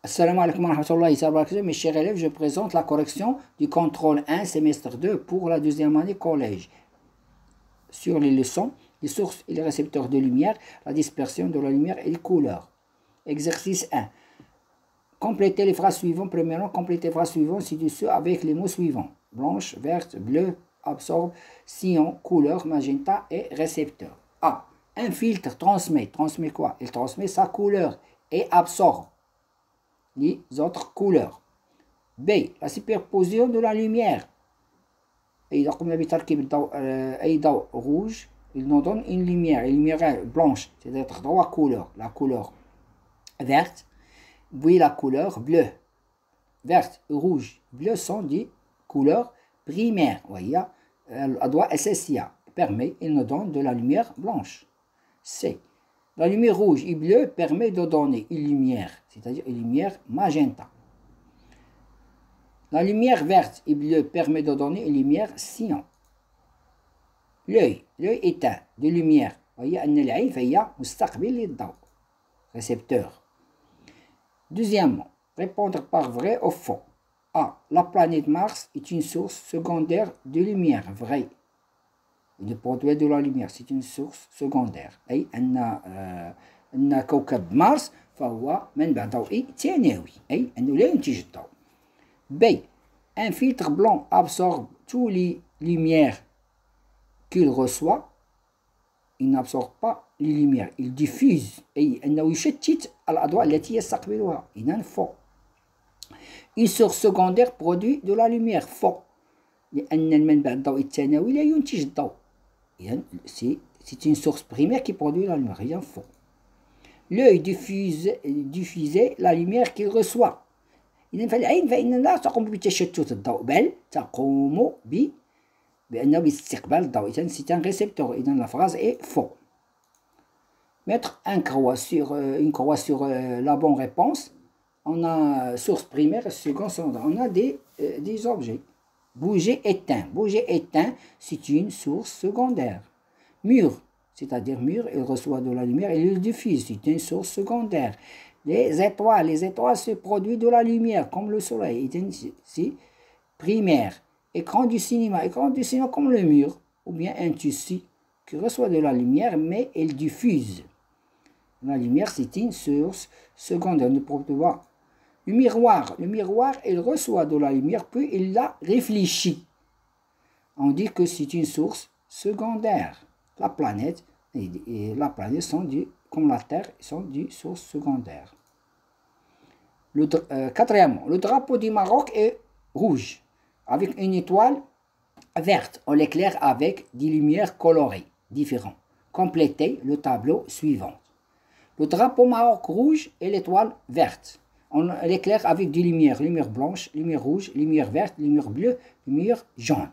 Assalamu alaikum wa rahmatullahi wa barakatuh. Mes chers élèves, je présente la correction du contrôle 1 semestre 2 pour la deuxième année collège. Sur les leçons, les sources et les récepteurs de lumière, la dispersion de la lumière et les couleurs. Exercice 1. Complétez les phrases suivantes. Premièrement, complétez les phrases suivantes ci-dessus avec les mots suivants. Blanche, verte, bleu, absorbe, sillon, couleur, magenta et récepteur. A. Un filtre transmet. Transmet quoi? Il transmet sa couleur et absorbe les autres couleurs. B. La superposition de la lumière. إذا قمنا بتركيب الضوء أي ضوء rouge, il nous donne une lumière blanche, c'est-à-dire trois couleurs. La couleur verte, puis la couleur bleue. Verte, rouge, bleu sont des couleurs primaires. وهي الأضواء أساسية. Permet, il nous donne de la lumière blanche. C. La lumière rouge et bleue permet de donner une lumière, c'est-à-dire une lumière magenta. La lumière verte et bleue permet de donner une lumière cyan. L'œil éteint de lumière. Voyez, العين فهي مستقبل للضوء. Récepteur. Deuxièmement, répondre par vrai ou faux. A. La planète Mars est une source secondaire de lumière. Vrai. Il produit de la lumière, c'est une source secondaire. أي أن كوكب مارس فهو منبع ضوئي ثانوي، أي أنه لا ينتج الضوء. B. Un filtre blanc absorbe toutes les lumières qu'il reçoit. Il n'absorbe pas les lumières, il diffuse. أي أنه يشتت الأضواء التي يستقبلها. إذن faux. Une source secondaire produit de la lumière. Faux. لأن المنبع الضوئي الثانوي لا ينتج الضوء. C'est une source primaire qui produit la lumière. Rien faux. L'œil diffuse la lumière qu'il reçoit. إذن فالعين فإن لا تقوم بتشتت الضوء بل تقوم بأنه باستقبال الضوء. إذن c'est un récepteur. إذن la phrase est faux. Mettre une croix sur la bonne réponse. On a source primaire et seconde secondaire. On a des objets. Bouger éteint. Bouger éteint, c'est une source secondaire. Mur, c'est-à-dire mur, il reçoit de la lumière et il diffuse, c'est une source secondaire. Les étoiles se produisent de la lumière, comme le soleil, c'est primaire. Écran du cinéma comme le mur, ou bien un tissu qui reçoit de la lumière, mais il diffuse. La lumière, c'est une source secondaire, ne peut pas. Le miroir, il reçoit de la lumière, puis il la réfléchit. On dit que c'est une source secondaire. La planète et la planète sont comme la Terre, sont des sources secondaires. Quatrièmement, le drapeau du Maroc est rouge, avec une étoile verte. On l'éclaire avec des lumières colorées différentes. Complétez le tableau suivant. Le drapeau Maroc rouge et l'étoile verte. On l'éclaire avec des lumières, lumière blanche, lumière rouge, lumière verte, lumière bleue, lumière jaune.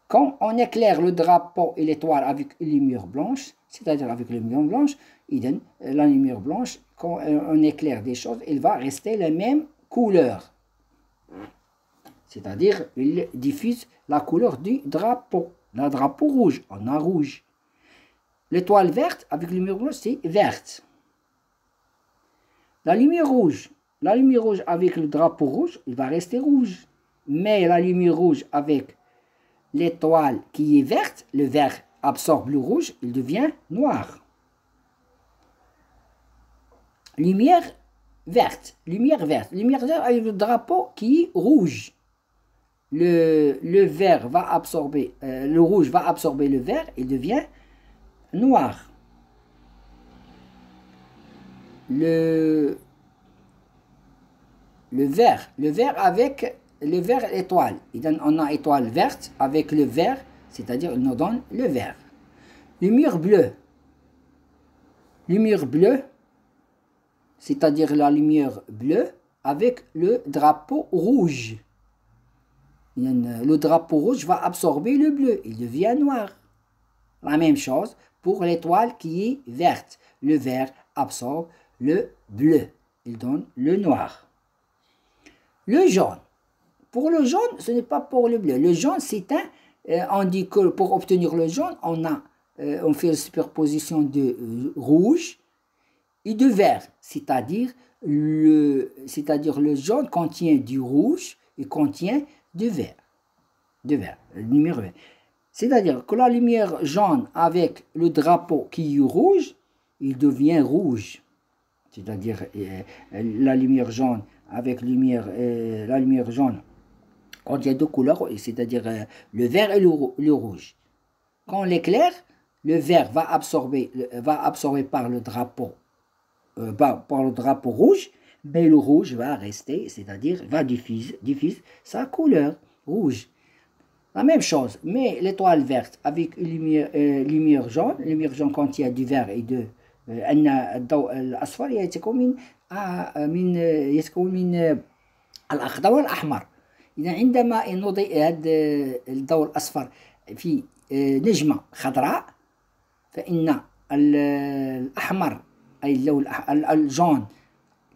Quand on éclaire le drapeau et l'étoile avec une lumière blanche, c'est-à-dire avec la lumière blanche, la lumière blanche, quand on éclaire des choses, il va rester la même couleur. C'est-à-dire, il diffuse la couleur du drapeau. Le drapeau rouge, on a rouge. L'étoile verte avec la lumière blanche, c'est verte. La lumière rouge avec le drapeau rouge, il va rester rouge. Mais la lumière rouge avec l'étoile qui est verte, le vert absorbe le rouge, il devient noir. Lumière verte avec le drapeau qui est rouge. Le vert va absorber, le rouge va absorber le vert, il devient noir. Le vert avec le vert étoile. On a étoile verte avec le vert, c'est-à-dire il nous donne le vert. Lumière bleue, c'est-à-dire la lumière bleue avec le drapeau rouge. Le drapeau rouge va absorber le bleu, il devient noir. La même chose pour l'étoile qui est verte. Le vert absorbe le bleu, il donne le noir. Le jaune. Pour le jaune, ce n'est pas pour le bleu. Le jaune, c'est on dit que pour obtenir le jaune, on fait une superposition de rouge et de vert, c'est-à-dire le jaune contient du rouge et contient du vert. Le numéro vert. C'est-à-dire que la lumière jaune avec le drapeau qui est rouge, il devient rouge. C'est-à-dire la lumière jaune avec la lumière jaune contient deux couleurs, c'est-à-dire le vert et le rouge. Quand on l'éclaire, le vert va absorber par le drapeau rouge, mais le rouge va rester, c'est-à-dire va diffuser sa couleur rouge. La même chose, mais l'étoile verte avec une lumière jaune contient du vert et de أن الضوء الأصفر يتكون من الأخضر والأحمر. إذا عندما نضيء هذا الضوء الأصفر في نجمة خضراء فإن الأحمر أي اللون الجون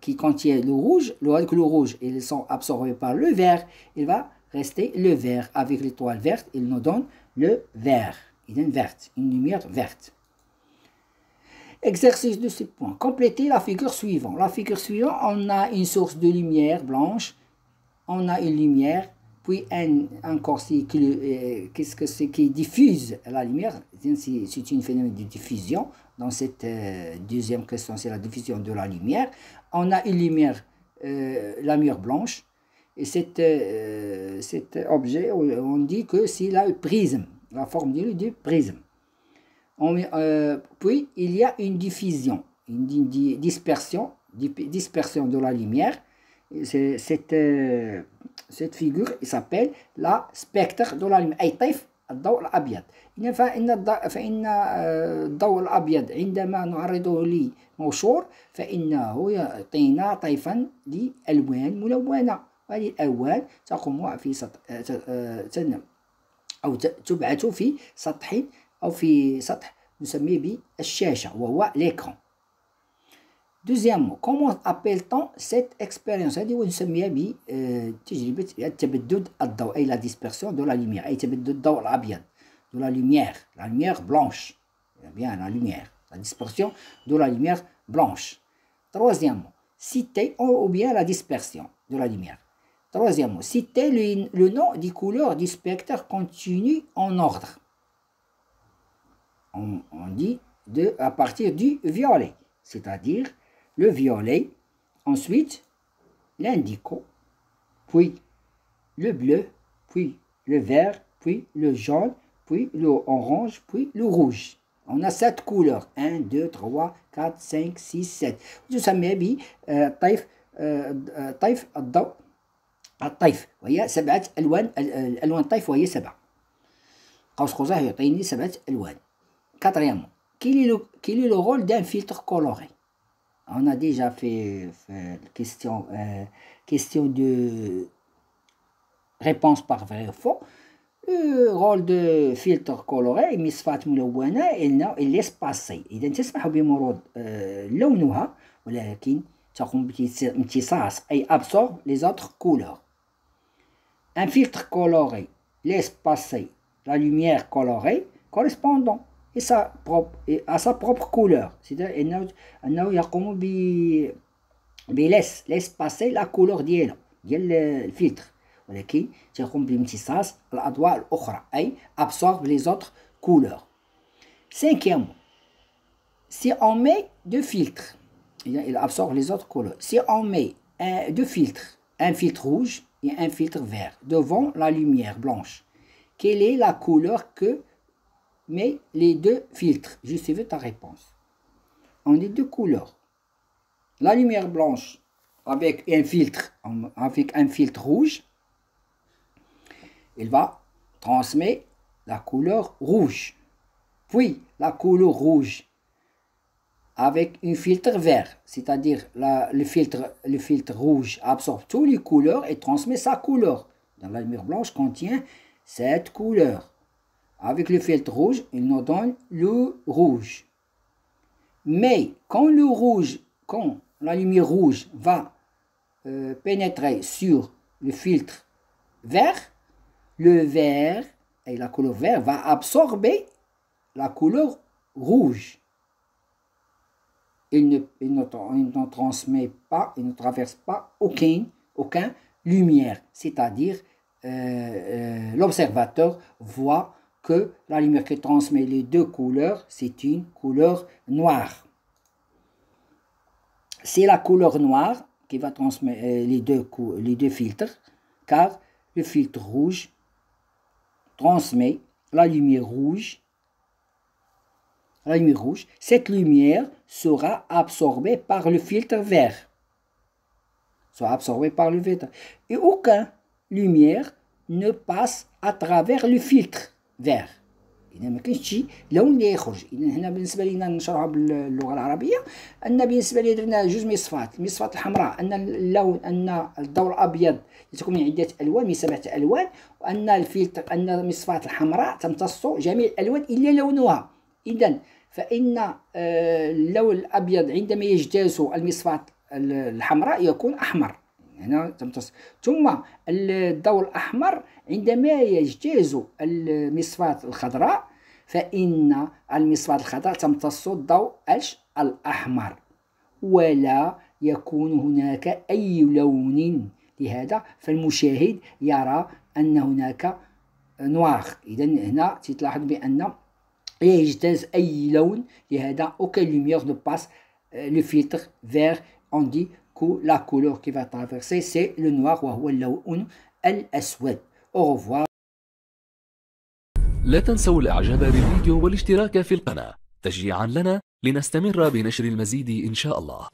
qui contient le rouge, le rouge, ils sont absorbés par le vert, il va rester le vert. Avec l'étoile verte, il nous donne le vert. Il est verte, une lumière verte. Exercice de ce point. Complétez la figure suivante. La figure suivante, on a une source de lumière blanche, on a une lumière, puis un corset qu'est-ce que c'est qui diffuse la lumière. C'est une phénomène de diffusion. Dans cette deuxième question, c'est la diffusion de la lumière. On a une lumière, la lumière blanche. Et cet objet, on dit que c'est la prisme, la forme du prisme. Puis, il y a une diffusion, une dispersion de la lumière. Cette figure s'appelle la spectre de la lumière. أي طيف الضوء الأبيض. فإن الضوء الأبيض عندما نعرضه لموشور فإنه يعطينا طيفا لألوان ملونة. وهذه الألوان تقوم أو تبعث في سطح أو في سطح نسميه بالشاشة وهو l'écran. Deuxièmement, comment appelle-t-on cette expérience? هذه نسميها بتجربة تبدد الضوء أي la dispersion de la lumière أي تبدد الضوء الأبيض de la lumière blanche. Bien, la lumière, la dispersion de la lumière blanche. Troisièmement, citer ou bien la dispersion de la lumière. Troisièmement, citer le nom des couleurs du spectre continu en ordre. On dit à partir du violet, c'est-à-dire le violet, ensuite l'indigo, puis le bleu, puis le vert, puis le jaune, puis le orange, puis le rouge. On a 7 couleurs. 1, 2, 3, 4, 5, 6, 7. تسمى طيف الضوء الطيف وهي 7 ألوان. الألوان الطيف وهي 7. قوس قزح يعطيني 7 ألوان. Quatrièmement, quel est le rôle d'un filtre coloré? On a déjà fait question de réponse par vrai ou faux. Le rôle de filtre coloré مصفات ملونة il laisse passer. إذا تسمح بمرور لونها ولكن تقوم بامتصاص أي absorbe les autres couleurs. Un filtre coloré laisse passer la lumière colorée correspondant à sa propre couleur. C'est-à-dire أنه يقوم laisse passer la couleur ديال الفلتر ولكن تقوم بامتصاص الأضواء الأخرى أي absorbe les autres couleurs. Cinquièmement, si on met deux filtres, il absorbe les autres couleurs. Si on met deux filtres, un filtre rouge et un filtre vert devant la lumière blanche, quelle est la couleur que met les deux filtres? Je veux ta réponse. On a deux couleurs. La lumière blanche avec un filtre rouge, il va transmettre la couleur rouge. Puis la couleur rouge avec un filtre vert, c'est-à-dire le filtre rouge absorbe toutes les couleurs et transmet sa couleur. Dans la lumière blanche contient cette couleur. Avec le filtre rouge, il nous donne le rouge. Mais quand la lumière rouge va pénétrer sur le filtre vert, le vert et la couleur vert va absorber la couleur rouge. ne transmet pas, il ne traverse pas aucun lumière. C'est-à-dire, l'observateur voit que la lumière qui transmet les deux couleurs, c'est une couleur noire. C'est la couleur noire qui va transmettre les deux filtres, car le filtre rouge transmet la lumière rouge. Cette lumière sera absorbée par le filtre vert. Et aucune lumière ne passe à travers le filtre vert. إذا ما كاينش شي لون اللي يخرج. إذا هنا بالنسبة لينا نشرحها باللغة العربية أن بالنسبة لي درنا جوج مصفات. المصفات الحمراء أن اللون أن الضوء الأبيض يتكون من عدة ألوان، من 7 ألوان، وأن الفلتر أن المصفات الحمراء تمتص جميع الألوان إلا لونها. إذا فإن اللون الأبيض عندما يجتاز المصفات الحمراء يكون أحمر. هنا تمتص. ثم الضوء الأحمر عندما يجتاز المصفات الخضراء فإن المصفات الخضراء تمتص الضوء الأحمر، ولا يكون هناك أي لون. لهذا فالمشاهد يرى أن هناك نوار. إذا هنا تلاحظ بأن يجتاز أي لون. لهذا aucun lumière ne passe le filtre vert. On dit que la couleur qui va traverser c'est le noir وهو اللون الأسود. Au revoir. لا تنسوا الإعجاب بالفيديو والاشتراك في القناة تشجيعا لنا لنستمر بنشر المزيد إن شاء الله.